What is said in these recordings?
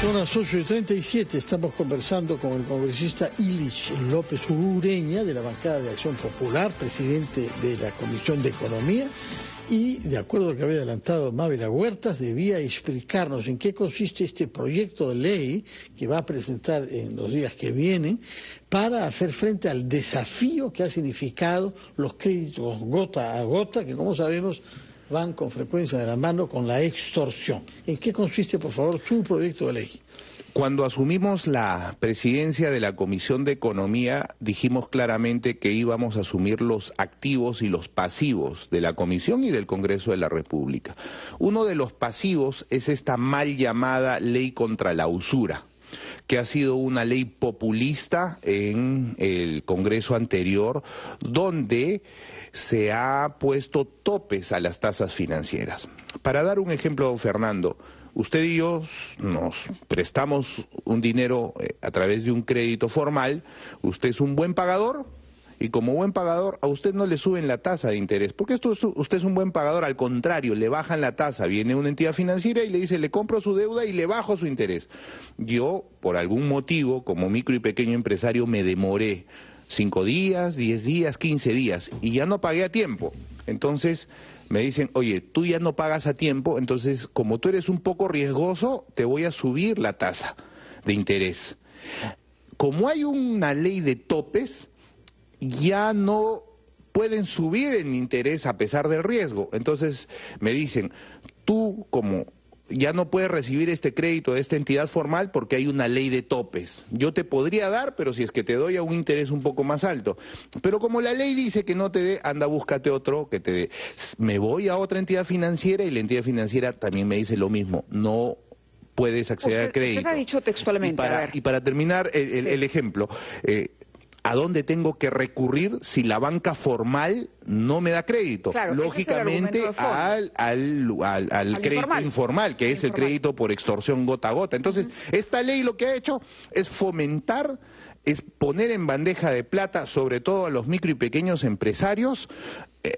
Son las 8:37, estamos conversando con el congresista Ilich López Ureña, de la bancada de Acción Popular, presidente de la Comisión de Economía, y de acuerdo a lo que había adelantado Mávila Huertas, debía explicarnos en qué consiste este proyecto de ley que va a presentar en los días que vienen para hacer frente al desafío que ha significado los créditos gota a gota, que como sabemos van con frecuencia de la mano con la extorsión. ¿En qué consiste, por favor, su proyecto de ley? Cuando asumimos la presidencia de la Comisión de Economía, dijimos claramente que íbamos a asumir los activos y los pasivos de la Comisión y del Congreso de la República. Uno de los pasivos es esta mal llamada ley contra la usura, que ha sido una ley populista en el Congreso anterior, donde se ha puesto topes a las tasas financieras. Para dar un ejemplo, don Fernando, usted y yo nos prestamos un dinero a través de un crédito formal, usted es un buen pagador, y como buen pagador a usted no le suben la tasa de interés, porque usted es un buen pagador, al contrario, le bajan la tasa, viene una entidad financiera y le dice, le compro su deuda y le bajo su interés. Yo, por algún motivo, como micro y pequeño empresario, me demoré 5 días, 10 días, 15 días, y ya no pagué a tiempo. Entonces me dicen, oye, tú ya no pagas a tiempo, entonces como tú eres un poco riesgoso, te voy a subir la tasa de interés. Como hay una ley de topes, ya no pueden subir el interés a pesar del riesgo. Entonces me dicen, tú como ya no puedes recibir este crédito de esta entidad formal porque hay una ley de topes. Yo te podría dar, pero si es que te doy a un interés un poco más alto. Pero como la ley dice que no te dé, anda, búscate otro que te dé. Me voy a otra entidad financiera y la entidad financiera también me dice lo mismo. No puedes acceder al crédito. Usted ha dicho textualmente, y para terminar el ejemplo, ¿a dónde tengo que recurrir si la banca formal no me da crédito? Claro, lógicamente al crédito informal, que es el crédito por extorsión gota a gota. Entonces, esta ley lo que ha hecho es fomentar, es poner en bandeja de plata, sobre todo a los micro y pequeños empresarios,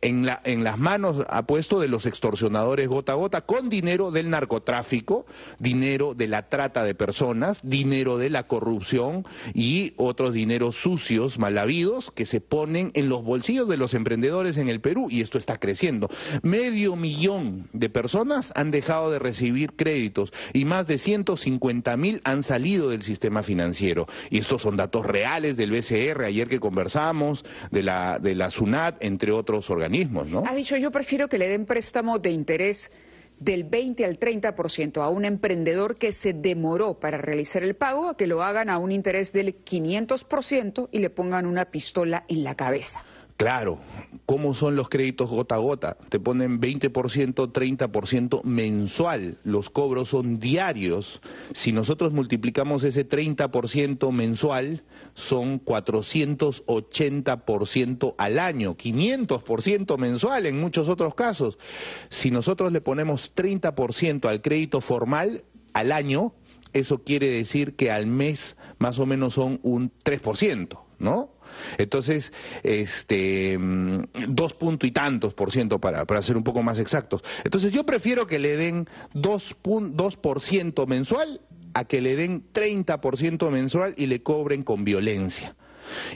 en las manos ha puesto de los extorsionadores gota a gota, con dinero del narcotráfico, dinero de la trata de personas, dinero de la corrupción y otros dineros sucios, mal habidos, que se ponen en los bolsillos de los emprendedores en el Perú, y esto está creciendo. 500,000 de personas han dejado de recibir créditos y más de 150,000 han salido del sistema financiero. Y estos son datos reales del BCR, ayer que conversamos, de la SUNAT, entre otros organismos, ¿no? Ha dicho, yo prefiero que le den préstamo de interés del 20 al 30% a un emprendedor que se demoró para realizar el pago, a que lo hagan a un interés del 500% y le pongan una pistola en la cabeza. Claro, ¿cómo son los créditos gota a gota? Te ponen 20%, 30% mensual, los cobros son diarios. Si nosotros multiplicamos ese 30% mensual, son 480% al año, 500% mensual en muchos otros casos. Si nosotros le ponemos 30% al crédito formal al año, eso quiere decir que al mes más o menos son un 3%, ¿no? Entonces, 2 punto y tantos por ciento para ser un poco más exactos. Entonces yo prefiero que le den 2% mensual a que le den 30% mensual y le cobren con violencia.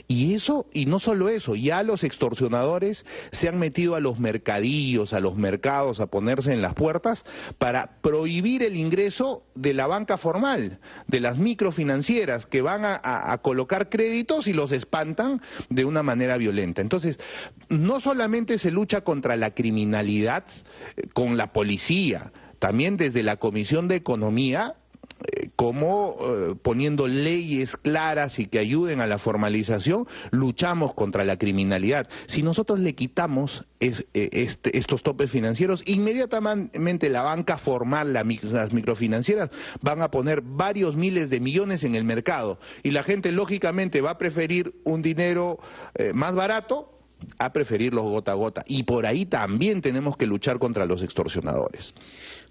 Y eso, y no solo eso, ya los extorsionadores se han metido a los mercadillos, a los mercados, a ponerse en las puertas para prohibir el ingreso de la banca formal, de las microfinancieras, que van a colocar créditos y los espantan de una manera violenta. Entonces, no solamente se lucha contra la criminalidad con la policía, también desde la Comisión de Economía, como poniendo leyes claras y que ayuden a la formalización, luchamos contra la criminalidad. Si nosotros le quitamos estos topes financieros, inmediatamente la banca formal, las microfinancieras, van a poner varios miles de millones en el mercado, y la gente lógicamente va a preferir un dinero más barato a preferir los gota a gota, y por ahí también tenemos que luchar contra los extorsionadores.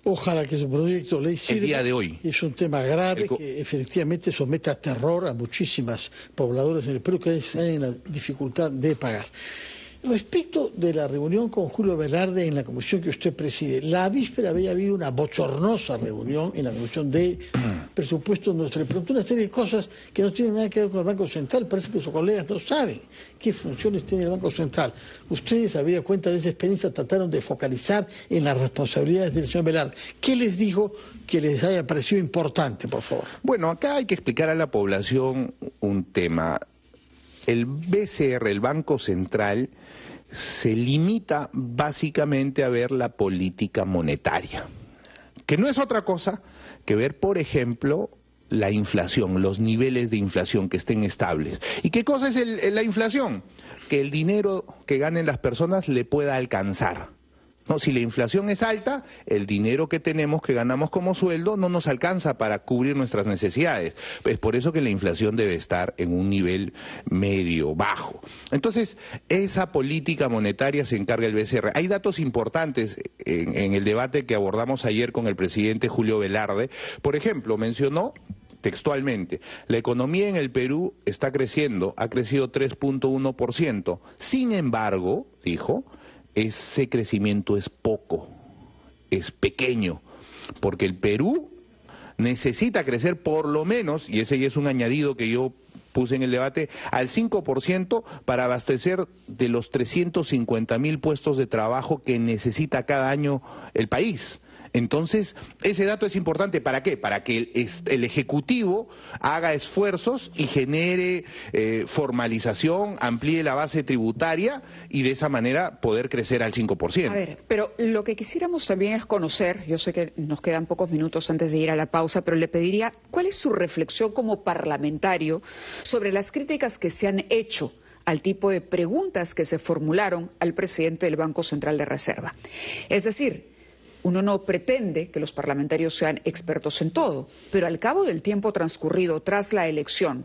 Ojalá que su proyecto de ley sirva. El día de hoy. Es un tema grave que efectivamente somete a terror a muchísimas pobladores en el Perú que están en la dificultad de pagar. Respecto de la reunión con Julio Velarde en la comisión que usted preside, la víspera había habido una bochornosa reunión en la comisión de presupuesto donde se le preguntó una serie de cosas que no tienen nada que ver con el Banco Central. Parece que sus colegas no saben qué funciones tiene el Banco Central. Ustedes, habida cuenta de esa experiencia, trataron de focalizar en las responsabilidades del señor Velarde. ¿Qué les dijo que les haya parecido importante, por favor? Bueno, acá hay que explicar a la población un tema. El BCR, el Banco Central, se limita básicamente a ver la política monetaria, que no es otra cosa que ver, por ejemplo, la inflación, los niveles de inflación que estén estables. ¿Y qué cosa es la inflación? Que el dinero que ganen las personas le pueda alcanzar. No, si la inflación es alta, el dinero que tenemos, que ganamos como sueldo, no nos alcanza para cubrir nuestras necesidades. Es por eso que la inflación debe estar en un nivel medio, bajo. Entonces, esa política monetaria se encarga el BCR. Hay datos importantes en el debate que abordamos ayer con el presidente Julio Velarde. Por ejemplo, mencionó textualmente, la economía en el Perú está creciendo, ha crecido 3.1%. Sin embargo, dijo, ese crecimiento es poco, es pequeño, porque el Perú necesita crecer por lo menos, y ese ya es un añadido que yo puse en el debate, al 5% para abastecer de los 350.000 puestos de trabajo que necesita cada año el país. Entonces, ese dato es importante. ¿Para qué? Para que el Ejecutivo haga esfuerzos y genere formalización, amplíe la base tributaria y de esa manera poder crecer al 5%. A ver, pero lo que quisiéramos también es conocer, yo sé que nos quedan pocos minutos antes de ir a la pausa, pero le pediría, ¿cuál es su reflexión como parlamentario sobre las críticas que se han hecho al tipo de preguntas que se formularon al presidente del Banco Central de Reserva? Es decir, uno no pretende que los parlamentarios sean expertos en todo, pero al cabo del tiempo transcurrido tras la elección,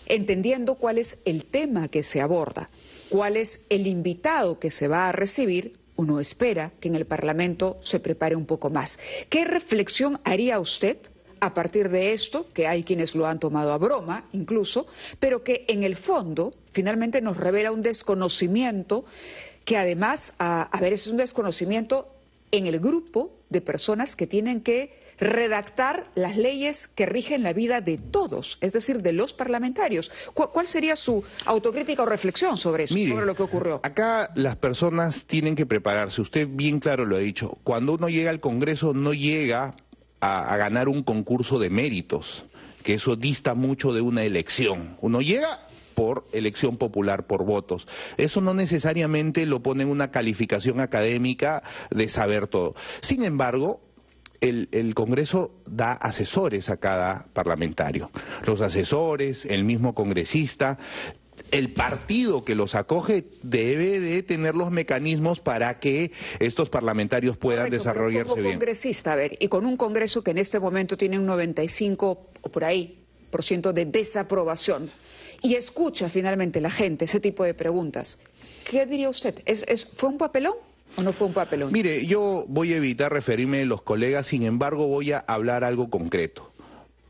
entendiendo cuál es el tema que se aborda, cuál es el invitado que se va a recibir, uno espera que en el Parlamento se prepare un poco más. ¿Qué reflexión haría usted a partir de esto, que hay quienes lo han tomado a broma incluso, pero que en el fondo finalmente nos revela un desconocimiento que además, es un desconocimiento en el grupo de personas que tienen que redactar las leyes que rigen la vida de todos, es decir, de los parlamentarios? ¿Cuál sería su autocrítica o reflexión sobre eso, sobre lo que ocurrió? Acá las personas tienen que prepararse. Usted bien claro lo ha dicho. Cuando uno llega al Congreso no llega a ganar un concurso de méritos, que eso dista mucho de una elección. Uno llega por elección popular, por votos. Eso no necesariamente lo pone en una calificación académica de saber todo. Sin embargo, el Congreso da asesores a cada parlamentario. Los asesores, el mismo congresista, el partido que los acoge debe de tener los mecanismos para que estos parlamentarios puedan desarrollarse bien. Como congresista, a ver, y con un Congreso que en este momento tiene un 95 o por ahí % de desaprobación, y escucha finalmente la gente ese tipo de preguntas, ¿qué diría usted? ¿Fue un papelón o no fue un papelón? Mire, yo voy a evitar referirme a los colegas, sin embargo voy a hablar algo concreto.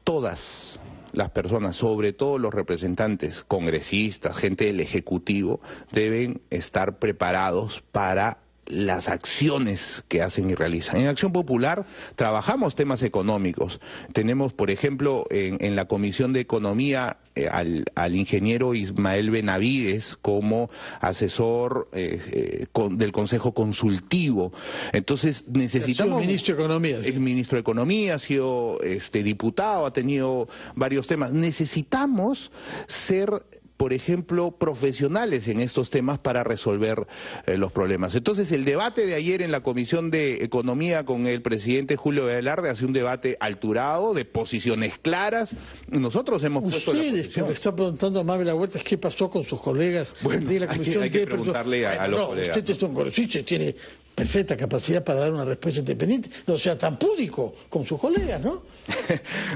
Todas las personas, sobre todo los representantes, congresistas, gente del Ejecutivo, deben estar preparados para las acciones que hacen y realizan. En Acción Popular trabajamos temas económicos. Tenemos, por ejemplo, en la Comisión de Economía al ingeniero Ismael Benavides como asesor del Consejo Consultivo. Entonces necesitamos... Ha sido ministro de Economía. ¿Sí? Es ministro de Economía, ha sido diputado, ha tenido varios temas. Necesitamos ser, por ejemplo, profesionales en estos temas para resolver los problemas. Entonces, el debate de ayer en la Comisión de Economía con el presidente Julio Velarde ha sido un debate alturado, de posiciones claras. Nosotros hemos puesto la posición. Usted, que me está preguntando a Mabel Huertas qué pasó con sus colegas de la Comisión hay que preguntarle a los colegas. Usted es un congresista y tiene perfecta capacidad para dar una respuesta independiente, no sea tan púdico con sus colegas, ¿no?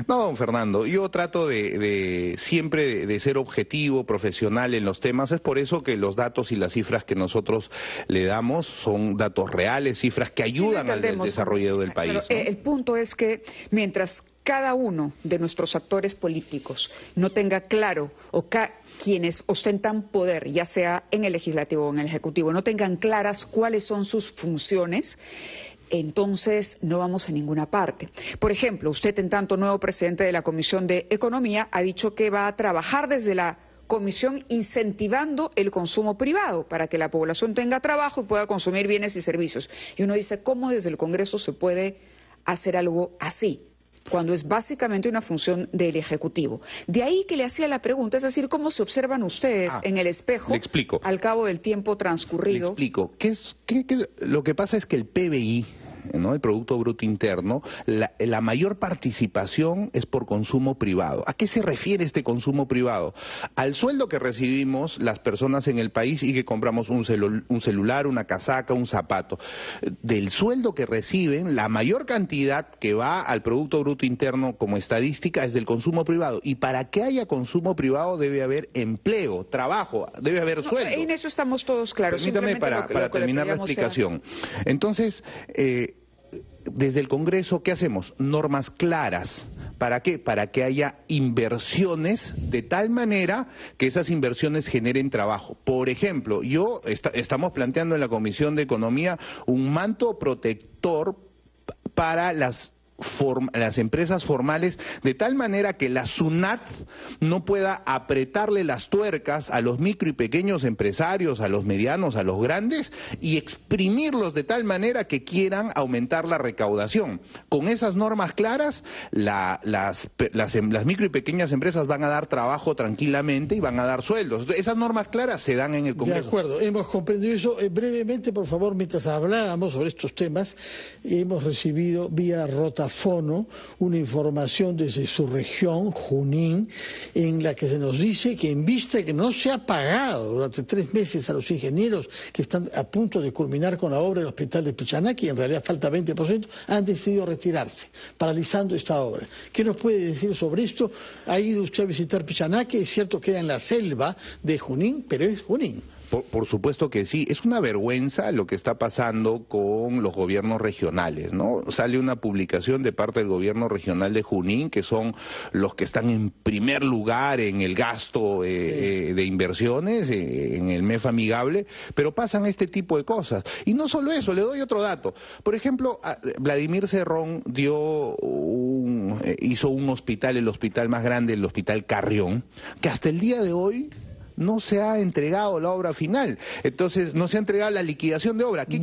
No, don Fernando, yo trato siempre de ser objetivo, profesional en los temas. Es por eso que los datos y las cifras que nosotros le damos son datos reales, cifras que ayudan al desarrollo del país, ¿no? El punto es que mientras cada uno de nuestros actores políticos no tenga claro, o quienes ostentan poder, ya sea en el legislativo o en el ejecutivo, no tengan claras cuáles son sus funciones, entonces no vamos a ninguna parte. Por ejemplo, usted, en tanto nuevo presidente de la Comisión de Economía, ha dicho que va a trabajar desde la Comisión incentivando el consumo privado para que la población tenga trabajo y pueda consumir bienes y servicios. Y uno dice, ¿cómo desde el Congreso se puede hacer algo así? Cuando es básicamente una función del Ejecutivo. De ahí que le hacía la pregunta, es decir, ¿cómo se observan ustedes en el espejo al cabo del tiempo transcurrido? Le explico. Lo que pasa es que el PBI, ¿no?, el Producto Bruto Interno, la mayor participación es por consumo privado. ¿A qué se refiere este consumo privado? Al sueldo que recibimos las personas en el país y que compramos un celular, una casaca, un zapato. Del sueldo que reciben, la mayor cantidad que va al Producto Bruto Interno como estadística es del consumo privado. Y para que haya consumo privado debe haber empleo, trabajo, debe haber sueldo. En eso estamos todos claros. Permítame para terminar la explicación. Entonces, desde el Congreso, ¿qué hacemos? Normas claras. ¿Para qué? Para que haya inversiones de tal manera que esas inversiones generen trabajo. Por ejemplo, estamos planteando en la Comisión de Economía un manto protector para las empresas formales, de tal manera que la SUNAT no pueda apretarle las tuercas a los micro y pequeños empresarios, a los medianos, a los grandes, y exprimirlos de tal manera que quieran aumentar la recaudación. Con esas normas claras, las micro y pequeñas empresas van a dar trabajo tranquilamente y van a dar sueldos. Esas normas claras se dan en el Congreso. De acuerdo, hemos comprendido eso. Brevemente, por favor, mientras hablábamos sobre estos temas, hemos recibido vía rotafono una información desde su región, Junín, en la que se nos dice que en vista de que no se ha pagado durante 3 meses a los ingenieros que están a punto de culminar con la obra del hospital de Pichanaki, en realidad falta 20%, han decidido retirarse, paralizando esta obra. ¿Qué nos puede decir sobre esto? ¿Ha ido usted a visitar Pichanaki? Es cierto que queda en la selva de Junín, pero es Junín. Por supuesto que sí. Es una vergüenza lo que está pasando con los gobiernos regionales, ¿no? Sale una publicación de parte del gobierno regional de Junín, que son los que están en primer lugar en el gasto de inversiones, en el MEF amigable, pero pasan este tipo de cosas. Y no solo eso, le doy otro dato. Por ejemplo, Vladimir Cerrón hizo un hospital, el hospital más grande, el Hospital Carrión, que hasta el día de hoy no se ha entregado la obra final. Entonces, no se ha entregado la liquidación de obra. ¿Qué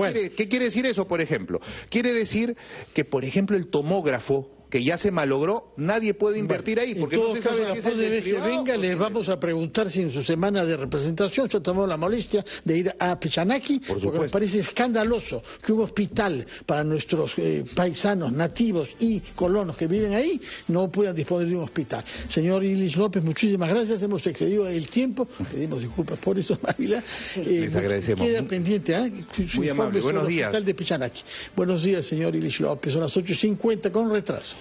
quiere decir eso, por ejemplo? Quiere decir que, por ejemplo, el tomógrafo que ya se malogró, nadie puede invertir ahí, porque no se sabe si es el privado. Que venga, les vamos a preguntar si en su semana de representación se tomó la molestia de ir a Pichanaki, porque me parece escandaloso que un hospital para nuestros paisanos nativos y colonos que viven ahí no puedan disponer de un hospital. Señor Illich López, muchísimas gracias, hemos excedido el tiempo, pedimos disculpas por eso, Ávila. Les agradecemos. Queda pendiente, muy amable, buenos días. Hospital de Pichanaki. Buenos días, señor Illich López, son las 8:50 con retraso.